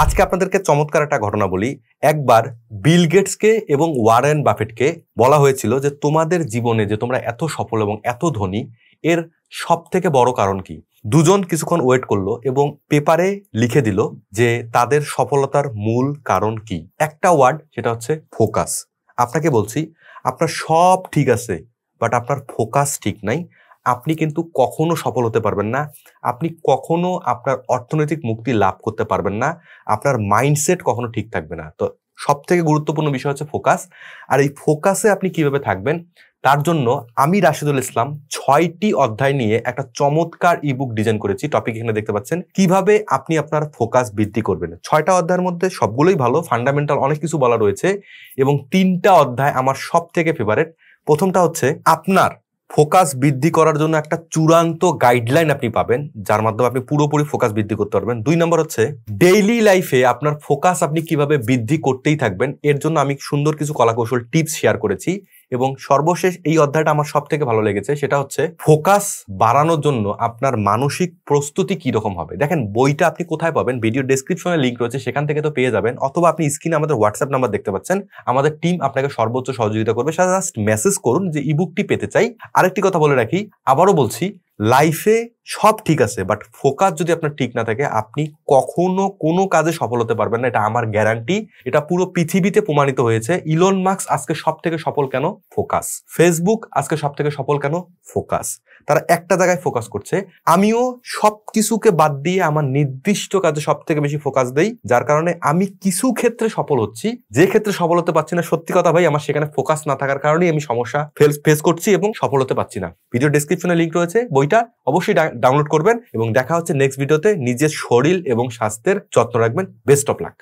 আজকে আপনাদেরকে চমৎকার একটা ঘটনা বলি। একবার বিল গেটসকে এবং ওয়ারেন বাফেটকে বলা হয়েছিল যে তোমাদের জীবনে যে তোমরা এত সফল এবং এত ধনী এর সব থেকে বড় কারণ কি। দুজন কিছুক্ষণ ওয়েট করলো এবং পেপারে লিখে দিল যে তাদের সফলতার মূল কারণ কি। একটা ওয়ার্ড, সেটা হচ্ছে ফোকাস। আপনাকে বলছি, আপনার সব ঠিক আছে বাট আপনার ফোকাস ঠিক নাই, আপনি কিন্তু কখনো সফল হতে পারবেন না, আপনি কখনো আপনার অর্থনৈতিক মুক্তি লাভ করতে পারবেন না, আপনার মাইন্ডসেট কখনো ঠিক থাকবে না। তো সব থেকে গুরুত্বপূর্ণ বিষয় হচ্ছে ফোকাস। আর এই ফোকাসে আপনি কিভাবে থাকবেন তার জন্য আমি রাশিদুল ইসলাম 6টি অধ্যায় নিয়ে একটা চমৎকার ইবুক ডিজাইন করেছি। টপিক এখানে দেখতে পাচ্ছেন, কিভাবে আপনি আপনার ফোকাস বৃদ্ধি করবেন। 6টা অধ্যায়ের মধ্যে সবগুলোই ভালো, ফান্ডামেন্টাল অনেক কিছু বলা রয়েছে এবং 3টা অধ্যায় আমার সব থেকে ফেভারিট। প্রথমটা হচ্ছে আপনার ফোকাস বৃদ্ধি করার জন্য একটা চূড়ান্ত গাইডলাইন আপনি পাবেন, যার মাধ্যমে আপনি পুরোপুরি ফোকাস বৃদ্ধি করতে পারবেন। 2 নম্বর হচ্ছে ডেইলি লাইফে আপনার ফোকাস আপনি কিভাবে বৃদ্ধি করতেই থাকবেন, এর জন্য আমি সুন্দর কিছু কলাকৌশল টিপস শেয়ার করেছি। এবং সর্বশেষ এই অধ্যায়টা আমার সব থেকে ভালো লেগেছে, সেটা হচ্ছে ফোকাস বাড়ানোর জন্য আপনার মানসিক প্রস্তুতি কি রকম হবে। দেখেন, বইটা আপনি কোথায় পাবেন? ভিডিও ডেসক্রিপশনে লিংক রয়েছে, সেখান থেকে তো পেয়ে যাবেন, অথবা আপনি স্ক্রিনে আমাদের হোয়াটসঅ্যাপ নাম্বার দেখতে পাচ্ছেন। আমাদের টিম আপনাকে সর্বোচ্চ সহযোগিতা করবে। জাস্ট মেসেজ করুন যে ইবুকটি পেতে চাই। আরেকটি কথা বলে রাখি, আবারও বলছি, লাইফে সব ঠিক আছে বাট ফোকাস যদি আপনার ঠিক না থাকে আপনি কখনো কোনো কাজে সফল হতে পারবেন না, এটা আমার গ্যারান্টি। এটা পুরো পৃথিবীতে প্রমাণিত হয়েছে। ইলন মাস্ক আজকে সব থেকে সফল কেন? ফোকাস। ফেসবুক আজকে সব থেকে সফল কেন? ফোকাস। তারা একটা জায়গায় ফোকাস করছে। আমিও সব কিছুকে বাদ দিয়ে আমার নির্দিষ্ট কাজে সব থেকে বেশি ফোকাস দেই, যার কারণে আমি কিছু ক্ষেত্রে সফল হচ্ছি, যে ক্ষেত্রে সফল হতে পারছি না, সত্যি কথা ভাই, আমার সেখানে ফোকাস না থাকার কারণেই আমি সমস্যা ফেস করছি এবং সফল হতে পারছি না। ভিডিও ডেসক্রিপশনে লিংক রয়েছে, বইটা অবশ্যই ডাউনলোড করবেন এবং দেখা হচ্ছে নেক্সট ভিডিওতে। নিজের শরীর এবং স্বাস্থ্যের যত্ন রাখবেন। Best of luck.